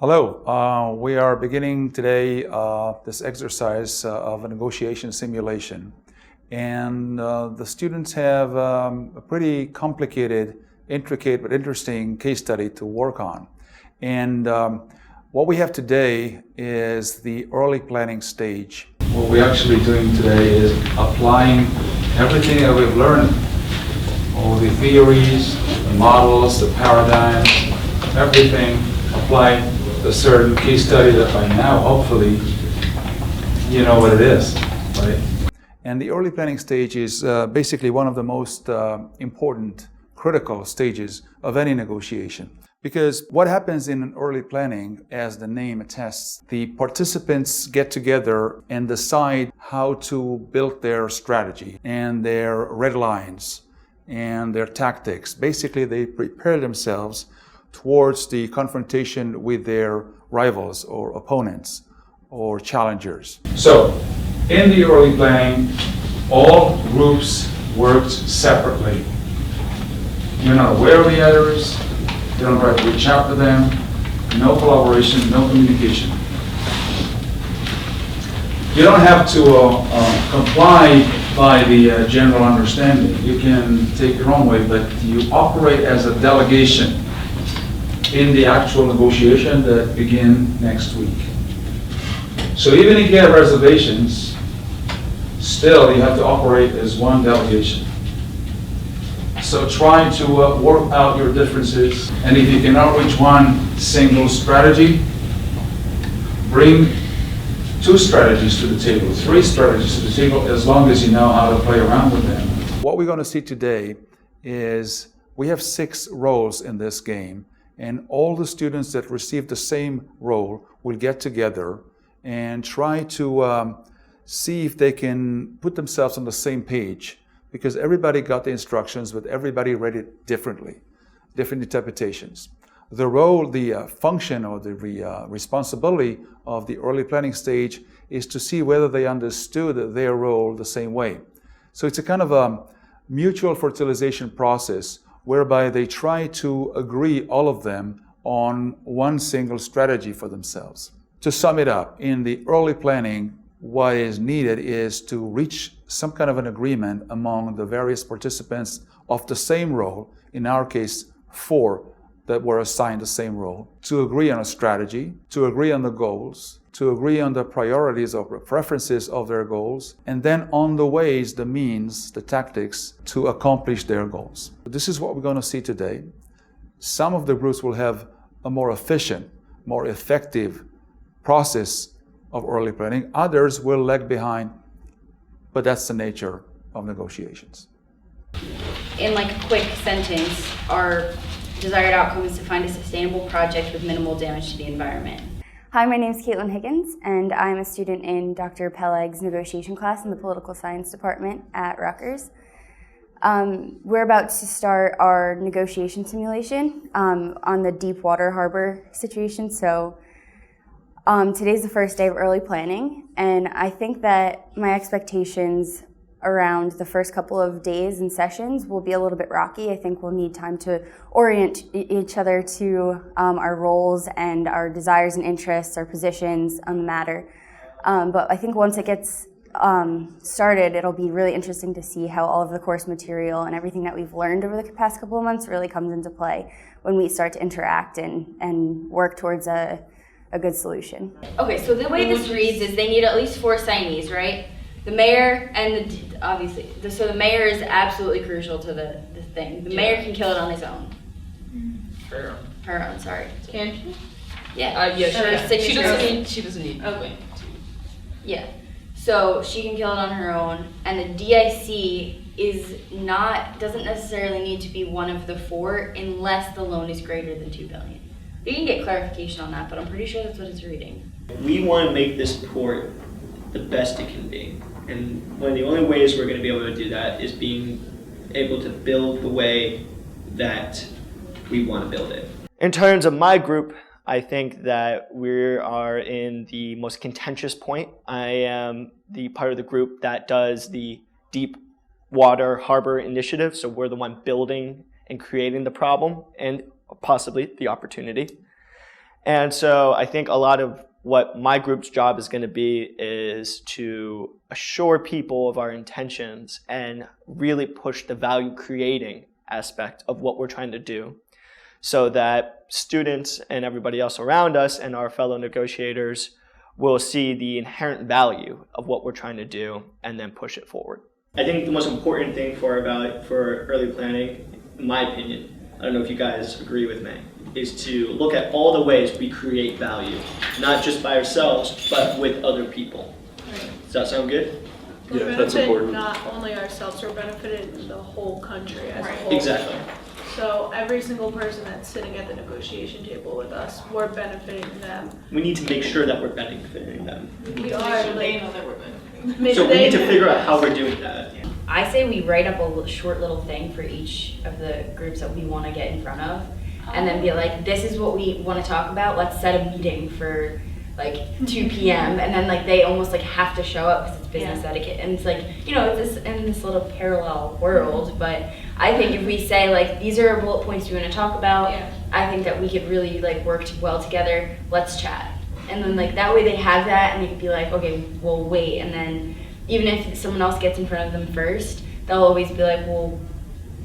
Hello, we are beginning today this exercise of a negotiation simulation. And the students have a pretty complicated, intricate, but interesting case study to work on. And what we have today is the early planning stage. What we're actually doing today is applying everything that we've learned, all the theories, the models, the paradigms, everything applied a certain case study that by now, hopefully, you know what it is, right? And the early planning stage is basically one of the most important, critical stages of any negotiation. Because what happens in an early planning, as the name attests, the participants get together and decide how to build their strategy and their red lines and their tactics. Basically, they prepare themselves towards the confrontation with their rivals or opponents or challengers. So, in the early planning, all groups worked separately. You're not aware of the others, you don't try to reach out to them, no collaboration, no communication. You don't have to comply by the general understanding. You can take your own way, but you operate as a delegation in the actual negotiation that begin next week. So even if you have reservations, still you have to operate as one delegation. So try to work out your differences, and if you cannot reach one single strategy, bring 2 strategies to the table, 3 strategies to the table, as long as you know how to play around with them. What we're going to see today is we have 6 roles in this game, and all the students that receive the same role will get together and try to see if they can put themselves on the same page, because everybody got the instructions, but everybody read it differently, different interpretations. The role, the function, or the responsibility of the early planning stage is to see whether they understood their role the same way. So it's a kind of a mutual fertilization process whereby they try to agree, all of them, on one single strategy for themselves. To sum it up, in the early planning, what is needed is to reach some kind of an agreement among the various participants of the same role, in our case, 4 that were assigned the same role, to agree on a strategy, to agree on the goals, to agree on the priorities or preferences of their goals, and then on the ways, the means, the tactics to accomplish their goals. This is what we're going to see today. Some of the groups will have a more efficient, more effective process of early planning. Others will lag behind, but that's the nature of negotiations. In like a quick sentence, our desired outcome is to find a sustainable project with minimal damage to the environment. Hi, my name is Caitlin Higgins, and I'm a student in Dr. Peleg's negotiation class in the political science department at Rutgers. We're about to start our negotiation simulation on the deep water harbor situation. So today's the first day of early planning, and I think that my expectations around the first couple of days and sessions will be a little bit rocky. I think we'll need time to orient each other to our roles and our desires and interests, our positions on the matter. But I think once it gets started, it'll be really interesting to see how all of the course material and everything that we've learned over the past couple of months really comes into play when we start to interact and work towards a good solution. Okay, so the way this reads is they need at least 4 signees, right? The mayor and so the mayor is absolutely crucial to the thing. The mayor can kill it on his own. Her own, sorry. Can she? Yeah. She doesn't need. Okay. Yeah. So she can kill it on her own, and the DIC doesn't necessarily need to be one of the 4 unless the loan is greater than $2 billion. You can get clarification on that, but I'm pretty sure that's what it's reading. We want to make this port the best it can be. And one of the only ways we're going to be able to do that is being able to build the way that we want to build it. In terms of my group, I think that we are in the most contentious point. I am the part of the group that does the deep water harbor initiative, so we're the one building and creating the problem and possibly the opportunity. And so I think a lot of what my group's job is going to be is to assure people of our intentions and really push the value creating aspect of what we're trying to do, so that students and everybody else around us and our fellow negotiators will see the inherent value of what we're trying to do and then push it forward. I think the most important thing for early planning, in my opinion, I don't know if you guys agree with me, is to look at all the ways we create value, not just by ourselves, but with other people. Right. Does that sound good? We're Yeah, that's benefiting important. not only ourselves, we're benefiting the whole country as a whole. Exactly. So every single person that's sitting at the negotiation table with us, we're benefiting them. We need to make sure that we're benefiting them. We are, They like, know that we're benefiting. maybe So we they need to know. figure out how we're doing that. I say we write up a short little thing for each of the groups that we want to get in front of, and then be like, this is what we want to talk about. Let's set a meeting for like 2 p.m. and then like they almost like have to show up because it's business etiquette, and it's like, you know, it's this, in this little parallel world. But I think if we say like, these are bullet points we want to talk about, Yeah. I think that we could really like work well together. Let's chat, and then like that way they have that and they could be like, okay, we'll wait, and then even if someone else gets in front of them first, they'll always be like, well,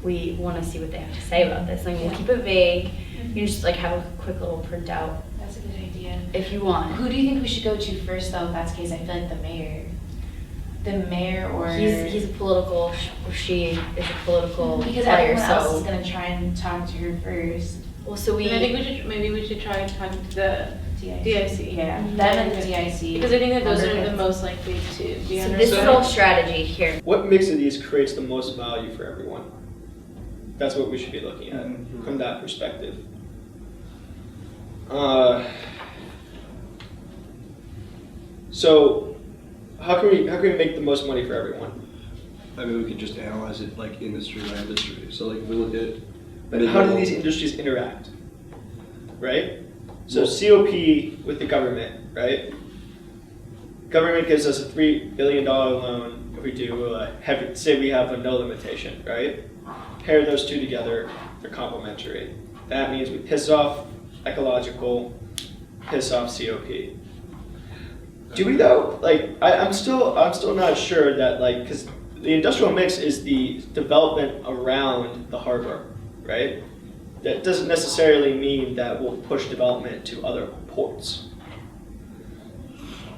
we want to see what they have to say about this. Like, we'll keep it vague. You can just like have a quick little printout That's a good idea. if you want. Who do you think we should go to first, though, if that's the case? I feel like the mayor. The mayor or... He's a political, or she is a political Because player, everyone else is so. going to try and talk to her first. Well, so And I think we, we should try and talk to the DIC. DIC. Yeah, them and the DIC. Because I think that those are Wonderful. the most likely to be so this is understood. all strategy here. What mix of these creates the most value for everyone? That's what we should be looking at from that perspective. So, how can we make the most money for everyone? I mean, we could just analyze it like industry by industry. So like if we look at. But how do these industries interact? Right? So COP with the government, right? Government gives us a $3 billion loan if we do, say we have a no limitation, right? Pair those two together, they're complementary. That means we piss off ecological, piss off COP. Do we though? Like, I'm still not sure that, like, because the industrial mix is the development around the harbor, right? That doesn't necessarily mean that we'll push development to other ports.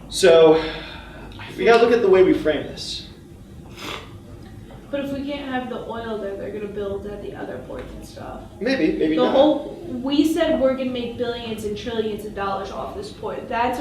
So we gotta look at the way we frame this. But if we can't have the oil there, they're gonna build at the other ports and stuff. Maybe The not. we said we're gonna make billions and trillions of dollars off this port. That's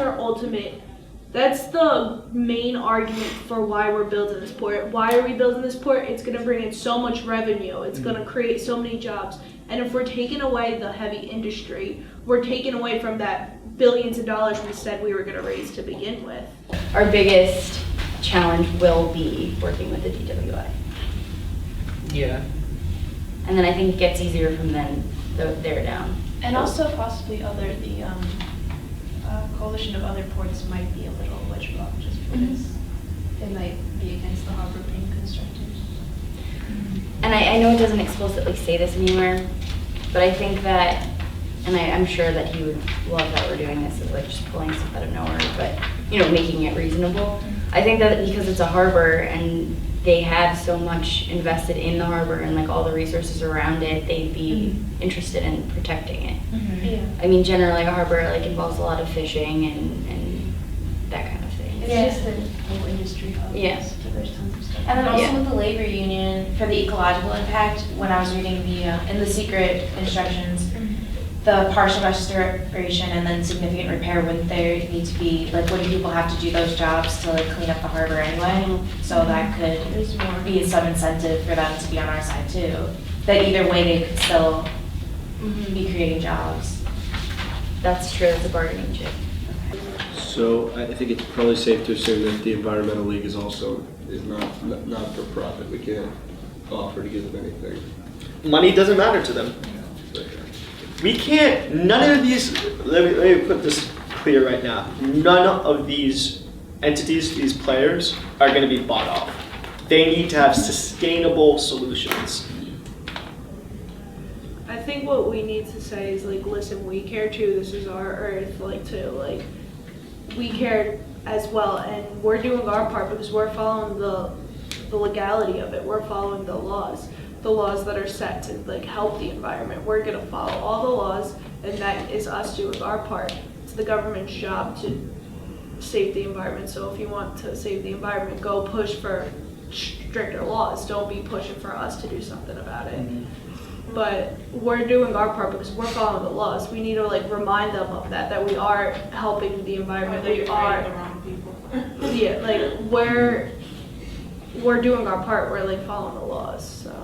the main argument for why we're building this port. Why are we building this port? It's gonna bring in so much revenue. It's gonna create so many jobs. And if we're taking away the heavy industry, we're taking away from that billions of dollars we said we were gonna raise to begin with. Our biggest challenge will be working with the DWI. Yeah. And then I think it gets easier from then, there down. And also possibly the coalition of other ports might be a little wedge blocked just because they might be against the harbor being constructed. And I know it doesn't explicitly say this anywhere, but I think that, and I'm sure that he would love that we're doing this, is like just pulling stuff out of nowhere, but, you know, making it reasonable. I think that because it's a harbor and they have so much invested in the harbor and like all the resources around it, they'd be interested in protecting it. Yeah. I mean, generally a harbor like involves a lot of fishing and that kind of thing. It's just a whole industry hub. Yeah. So there's tons of stuff. And then also Yeah. with the labor union, for the ecological impact, when I was reading in the secret instructions, the partial restoration and then significant repair, wouldn't there need to be, like, wouldn't people have to do those jobs to like clean up the harbor anyway? So that could be some incentive for them to be on our side too. That either way they could still be creating jobs. That's true, that's a bargaining chip. So I think it's probably safe to assume that the Environmental League is not for profit. We can't offer to give them anything. Money doesn't matter to them. We can't, none of these, let me put this clear right now. None of these entities, these players, are going to be bought off. They need to have sustainable solutions. I think what we need to say is like, listen, we care too. This is our earth. Like, to like, we care as well, and we're doing our part because we're following the legality of it. We're following the laws that are set to like help the environment. We're gonna follow all the laws, and that is us doing our part. It's the government's job to save the environment. So if you want to save the environment, go push for stricter laws. Don't be pushing for us to do something about it. But we're doing our part because we're following the laws. We need to like remind them of that we are helping the environment. We are the wrong people. yeah, like we're doing our part. We're like following the laws. So.